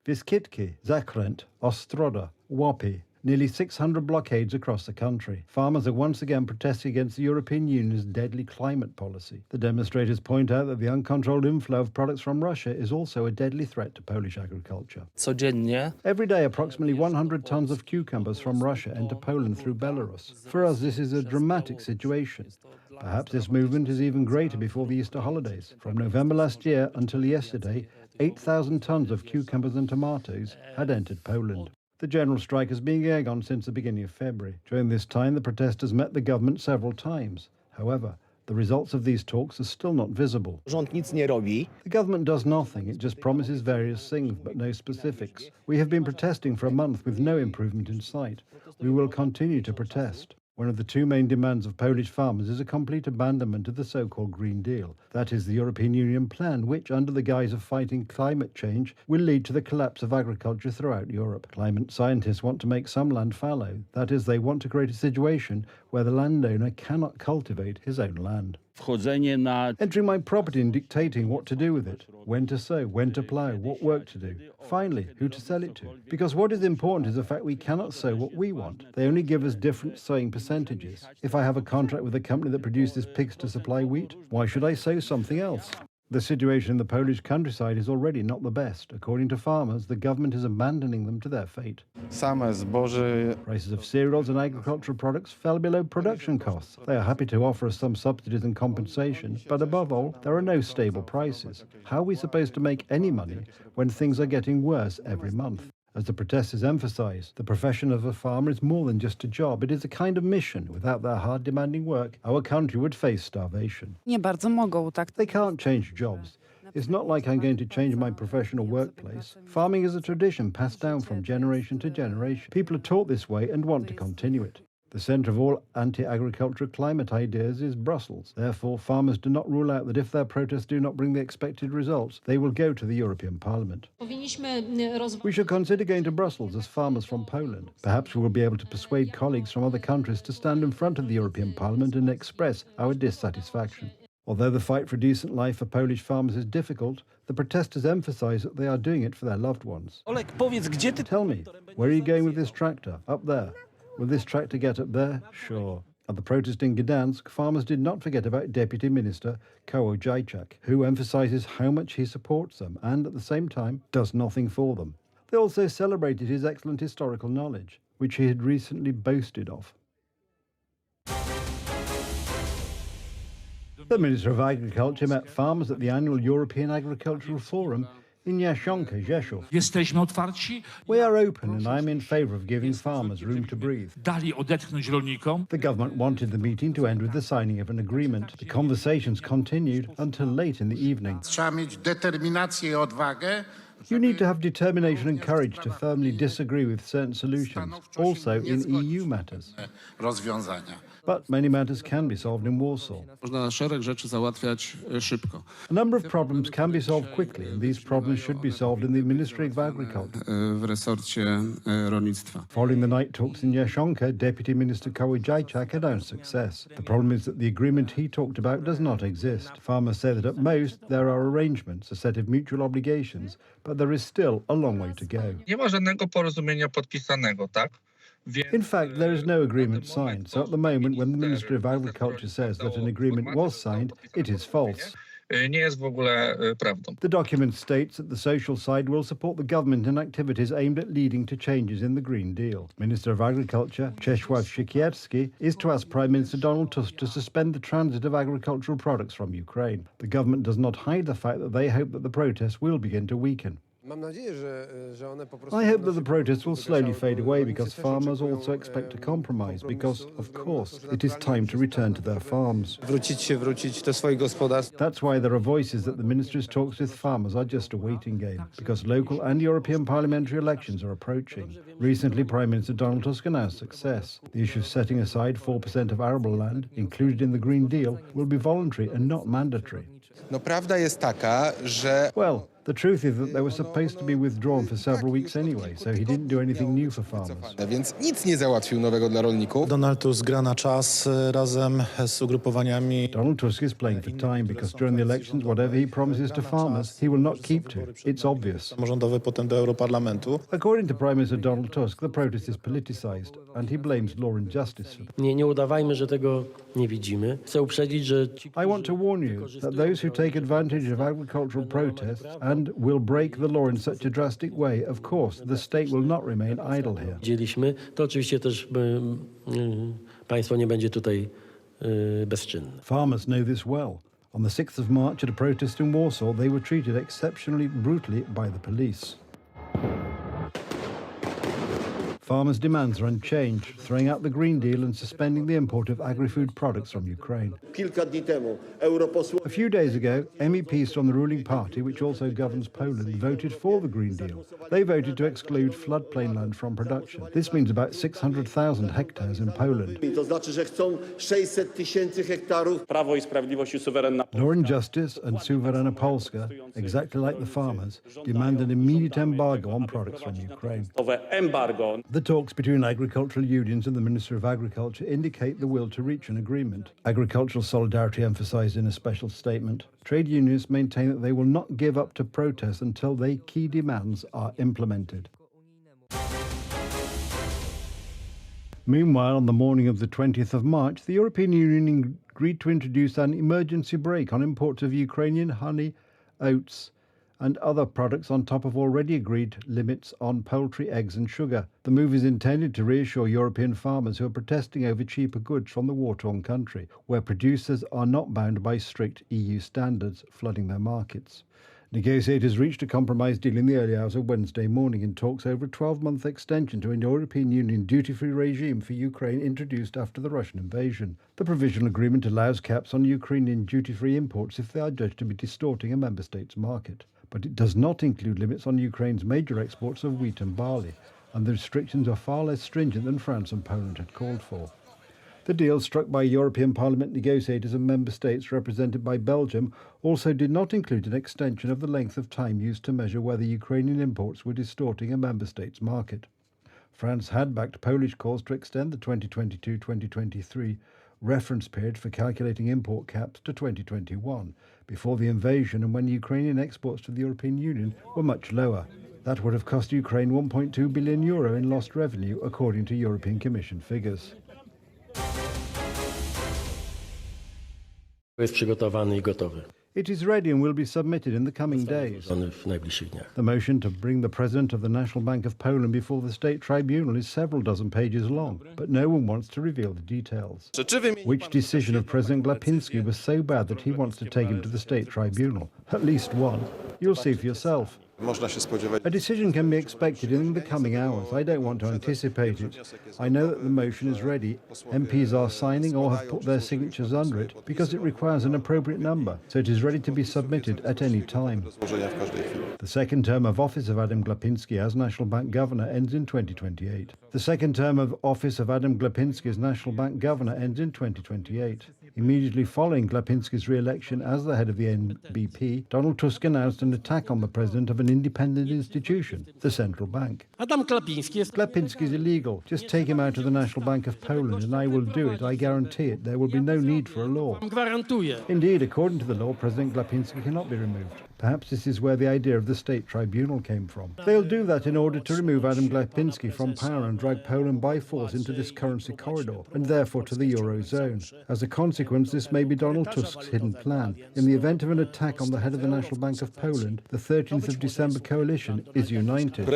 Biskitki, Zakrent, Ostroda, Łopi. Nearly 600 blockades across the country. Farmers are once again protesting against the European Union's deadly climate policy. The demonstrators point out that the uncontrolled inflow of products from Russia is also a deadly threat to Polish agriculture. Codziennie. Every day, approximately 100 tons of cucumbers from Russia enter Poland through Belarus. For us, this is a dramatic situation. Perhaps this movement is even greater before the Easter holidays. From November last year until yesterday, 8,000 tons of cucumbers and tomatoes had entered Poland. The general strike has been going on since the beginning of February. During this time, the protesters met the government several times. However, the results of these talks are still not visible. Rząd nic nie robi. The government does nothing. It just promises various things, but no specifics. We have been protesting for a month with no improvement in sight. We will continue to protest. One of the two main demands of Polish farmers is a complete abandonment of the so-called Green Deal. That is the European Union plan, which, under the guise of fighting climate change, will lead to the collapse of agriculture throughout Europe. Climate scientists want to make some land fallow. That is, they want to create a situation where the landowner cannot cultivate his own land. Entering my property and dictating what to do with it, when to sow, when to plough, what work to do. Finally, who to sell it to. Because what is important is the fact we cannot sow what we want. They only give us different sowing percentages. If I have a contract with a company that produces pigs to supply wheat, why should I sow something else? The situation in the Polish countryside is already not the best. According to farmers, the government is abandoning them to their fate. Prices of cereals and agricultural products fell below production costs. They are happy to offer us some subsidies and compensation, but above all, there are no stable prices. How are we supposed to make any money when things are getting worse every month? As the protesters emphasize, the profession of a farmer is more than just a job. It is a kind of mission. Without their hard, demanding work, our country would face starvation. Nie bardzo mogą, tak. They can't change jobs. It's not like I'm going to change my professional workplace. Farming is a tradition passed down from generation to generation. People are taught this way and want to continue it. The centre of all anti-agricultural climate ideas is Brussels. Therefore, farmers do not rule out that if their protests do not bring the expected results, they will go to the European Parliament. We should consider going to Brussels as farmers from Poland. Perhaps we will be able to persuade colleagues from other countries to stand in front of the European Parliament and express our dissatisfaction. Although the fight for a decent life for Polish farmers is difficult, the protesters emphasise that they are doing it for their loved ones. Tell me, where are you going with this tractor? Up there. Will this tractor get up there? Sure. At the protest in Gdansk, farmers did not forget about Deputy Minister Kołodziejczak, who emphasises how much he supports them and, at the same time, does nothing for them. They also celebrated his excellent historical knowledge, which he had recently boasted of. The Minister of Agriculture met farmers at the annual European Agricultural Forum in Jasionka, Rzeszów. Jesteśmy otwarci. We are open and I'm in favour of giving farmers room to breathe. Dali odetchnąć rolnikom. The government wanted the meeting to end with the signing of an agreement. The conversations continued until late in the evening. Trzeba mieć determinację i odwagę. You need to have determination and courage to firmly disagree with certain solutions, also in EU matters. But many matters can be solved in Warsaw. Można szereg rzeczy załatwiać szybko. A number of problems can be solved quickly, and these problems should be solved in the Ministry of Agriculture. W resorcie rolnictwa. Following the night talks in Jasionka, Deputy Minister Kołodziejczak announced success. The problem is that the agreement he talked about does not exist. Farmers say that at most there are arrangements, a set of mutual obligations, but there is still a long way to go. Nie ma żadnego porozumienia podpisanego, tak? In fact, there is no agreement signed, so at the moment when the Ministry of Agriculture says that an agreement was signed, it is false. Nie jest w ogóle prawdą. The document states that the social side will support the government in activities aimed at leading to changes in the Green Deal. Minister of Agriculture, Czesław Siekierski, is to ask Prime Minister Donald Tusk to suspend the transit of agricultural products from Ukraine. The government does not hide the fact that they hope that the protests will begin to weaken. I hope that the protests will slowly fade away because farmers also expect a compromise because, of course, it is time to return to their farms. That's why there are voices that the ministry's talks with farmers are just a waiting game because local and European parliamentary elections are approaching. Recently, Prime Minister Donald Tusk announced success. The issue of setting aside 4% of arable land, included in the Green Deal, will be voluntary and not mandatory. No prawda jest taka, że... Well, The truth is that they were supposed to be withdrawn for several weeks anyway, so he didn't do anything new for farmers. Więc nic nie załatwił nowego dla rolników. Donald Tusk gra na czas razem z ugrupowaniami. Donald Tusk is playing for time because during the elections, whatever he promises to farmers, he will not keep to. It's obvious. Samorządowy, potem do Europarlamentu. According to Prime Minister Donald Tusk, the protest is politicized and he blames Law and Justice for them. Nie udawajmy, że tego nie widzimy. Chcę uprzedzić, że ci, I want to warn you that those who take advantage of agricultural protests and will break the law in such a drastic way, of course, the state will not remain idle here. widzieliśmy, to oczywiście też państwo nie będzie tutaj bezczynne. Farmers know this well. On the 6th of March at a protest in Warsaw, they were treated exceptionally brutally by the police. Farmers' demands are unchanged, throwing out the Green Deal and suspending the import of agri-food products from Ukraine. A few days ago, MEPs from the ruling party, which also governs Poland, voted for the Green Deal. They voted to exclude floodplain land from production. This means about 600,000 hectares in Poland. To znaczy, że chcą 600 000 hektarów. Prawo i Sprawiedliwość i suwerenna Law and Justice and Suwerena Polska, exactly like the farmers, demand an immediate embargo on products from Ukraine. embargo. The talks between agricultural unions and the Minister of Agriculture indicate the will to reach an agreement. Agricultural solidarity emphasised in a special statement. Trade unions maintain that they will not give up to protests until their key demands are implemented. Meanwhile, on the morning of the 20th of March, the European Union agreed to introduce an emergency brake on imports of Ukrainian honey, oats, and other products on top of already agreed limits on poultry, eggs and sugar. The move is intended to reassure European farmers who are protesting over cheaper goods from the war-torn country, where producers are not bound by strict EU standards, flooding their markets. Negotiators reached a compromise deal in the early hours of Wednesday morning in talks over a 12-month extension to a European Union duty-free regime for Ukraine introduced after the Russian invasion. The provisional agreement allows caps on Ukrainian duty-free imports if they are judged to be distorting a member state's market. But it does not include limits on Ukraine's major exports of wheat and barley, and the restrictions are far less stringent than France and Poland had called for. The deal struck by European Parliament negotiators and member states represented by Belgium also did not include an extension of the length of time used to measure whether Ukrainian imports were distorting a member state's market. France had backed Polish calls to extend the 2022-2023 reference period for calculating import caps to 2021, before the invasion and when Ukrainian exports to the European Union were much lower. That would have cost Ukraine €1.2 billion in lost revenue, according to European Commission figures. Jest przygotowany i gotowy It is ready and will be submitted in the coming days. w najbliższych dniach. The motion to bring the President of the National Bank of Poland before the State Tribunal is several dozen pages long, but no one wants to reveal the details. Which decision of President Glapiński was so bad that he wants to take him to the State Tribunal? At least one. You'll see for yourself. A decision can be expected in the coming hours. I don't want to anticipate it. I know that the motion is ready. MPs are signing or have put their signatures under it because it requires an appropriate number, so it is ready to be submitted at any time. The second term of office of Adam Glapiński as National Bank Governor ends in 2028. The second term of office of Adam Glapiński as National Bank Governor ends in 2028. Immediately following Glapiński's re-election as the head of the NBP, Donald Tusk announced an attack on the president of an independent institution, the central bank. Adam Glapiński is illegal. Just take him out of the National Bank of Poland and I will do it. I guarantee it. There will be no need for a law. Indeed, according to the law, President Glapiński cannot be removed. Perhaps this is where the idea of the State Tribunal came from. They'll do that in order to remove Adam Glapiński from power and drag Poland by force into this currency corridor, and therefore to the Eurozone. As a consequence, this may be Donald Tusk's hidden plan. In the event of an attack on the head of the National Bank of Poland, the 13th of December coalition is united. The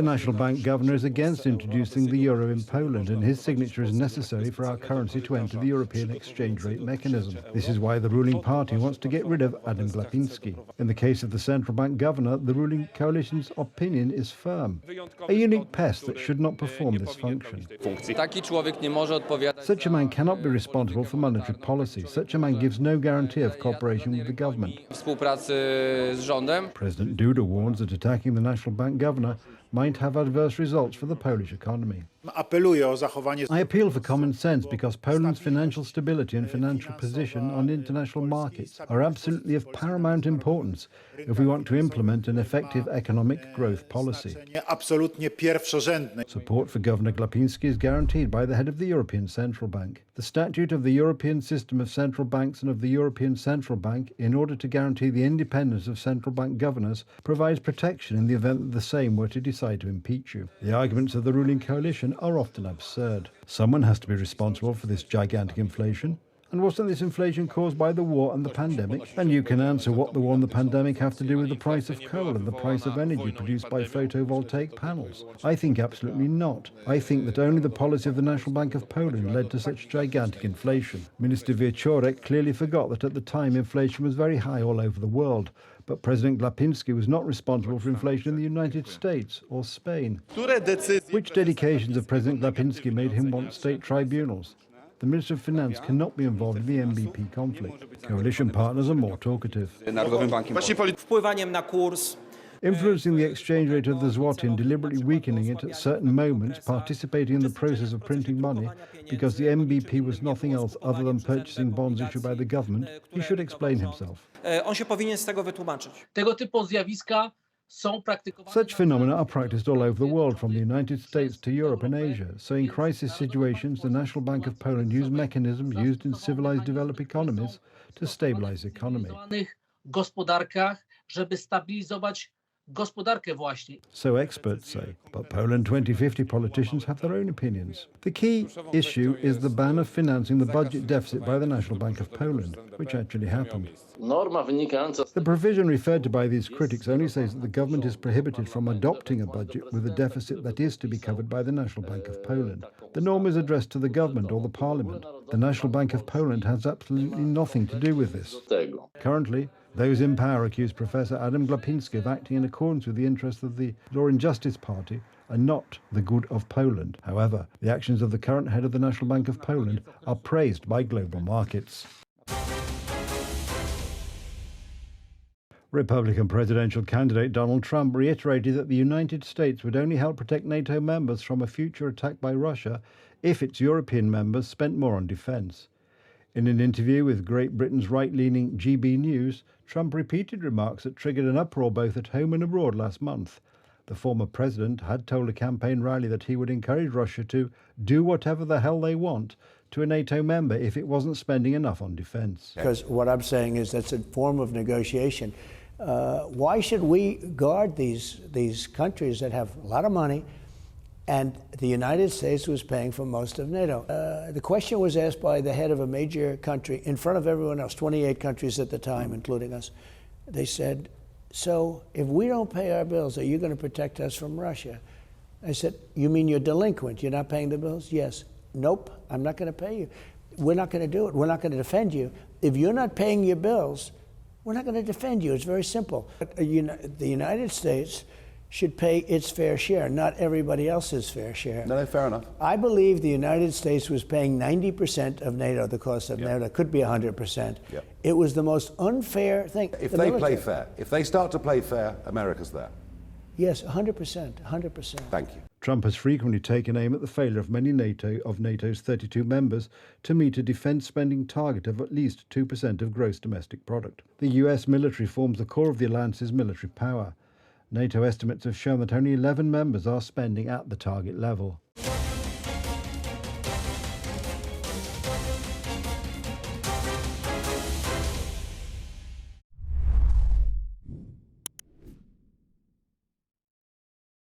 National Bank Governor is against introducing the euro in Poland, and his signature is necessary for our currency to enter the European exchange rate mechanism. This is why the ruling party wants to get rid of Adam Glapiński. In the case of the central bank governor, the ruling coalition's opinion is firm. A unique pest that should not perform this function. Such a man cannot be responsible for monetary policy. Such a man gives no guarantee of cooperation with the government. President Duda warns that attacking the national bank governor might have adverse results for the Polish economy. Apeluję o zachowanie... I appeal for common sense because Poland's financial stability and financial position on international markets are absolutely of paramount importance if we want to implement an effective economic growth policy. Absolutnie pierwszorzędne. Support for Governor Glapiński is guaranteed by the head of the European Central Bank. The statute of the European System of Central Banks and of the European Central Bank, in order to guarantee the independence of central bank governors, provides protection in the event that the same were to decide to impeach you. The arguments of the ruling coalition are often absurd. Someone has to be responsible for this gigantic inflation. And wasn't this inflation caused by the war and the pandemic? And you can answer what the war and the pandemic have to do with the price of coal and the price of energy produced by photovoltaic panels. I think absolutely not. I think that only the policy of the National Bank of Poland led to such gigantic inflation. Minister Wieczorek clearly forgot that at the time inflation was very high all over the world. But President Glapiński was not responsible for inflation in the United States or Spain. Which dedications of President Glapiński made him want state tribunals? The Minister of Finance cannot be involved in the MBP conflict. Coalition partners are more talkative. Wpływaniem na kurs. Influencing the exchange rate of the zloty and deliberately weakening it at certain moments, participating in the process of printing money, because the MBP was nothing else other than purchasing bonds issued by the government, he should explain himself. On się powinien z tego wytłumaczyć. Tego typu zjawiska są praktykowane. Such phenomena are practiced all over the world, from the United States to Europe and Asia. So in crisis situations, the National Bank of Poland used mechanisms used in civilized developed economies to stabilize the economy. Gospodarkach, żeby stabilizować gospodarkę właśnie. So experts say, but Poland 2050 politicians have their own opinions. The key issue is the ban of financing the budget deficit by the National Bank of Poland, which actually happened. The provision referred to by these critics only says that the government is prohibited from adopting a budget with a deficit that is to be covered by the National Bank of Poland. The norm is addressed to the government or the parliament. The National Bank of Poland has absolutely nothing to do with this. Currently, those in power accuse Professor Adam Glapiński of acting in accordance with the interests of the Law and Justice Party and not the good of Poland. However, the actions of the current head of the National Bank of Poland are praised by global markets. Republican presidential candidate Donald Trump reiterated that the United States would only help protect NATO members from a future attack by Russia if its European members spent more on defence. In an interview with Great Britain's right-leaning GB News, Trump repeated remarks that triggered an uproar both at home and abroad last month. The former president had told a campaign rally that he would encourage Russia to do whatever the hell they want to a NATO member if it wasn't spending enough on defence. Because what I'm saying is that's a form of negotiation. Why should we guard these countries that have a lot of money, and the United States was paying for most of NATO? The question was asked by the head of a major country in front of everyone else, 28 countries at the time, including us. They said, so if we don't pay our bills, are you going to protect us from Russia? I said, you mean you're delinquent? You're not paying the bills? Yes. Nope, I'm not going to pay you. We're not going to do it. We're not going to defend you. If you're not paying your bills, we're not going to defend you. It's very simple. The United States should pay its fair share, not everybody else's fair share. No, fair enough. I believe the United States was paying 90% of NATO, the cost of NATO. It could be 100%. Yep. It was the most unfair thing. If they play fair, if they start to play fair, America's there. Yes, 100%, 100%. Thank you. Trump has frequently taken aim at the failure of many NATO's 32 members to meet a defence spending target of at least 2% of gross domestic product. The US military forms the core of the alliance's military power. NATO estimates have shown that only 11 members are spending at the target level.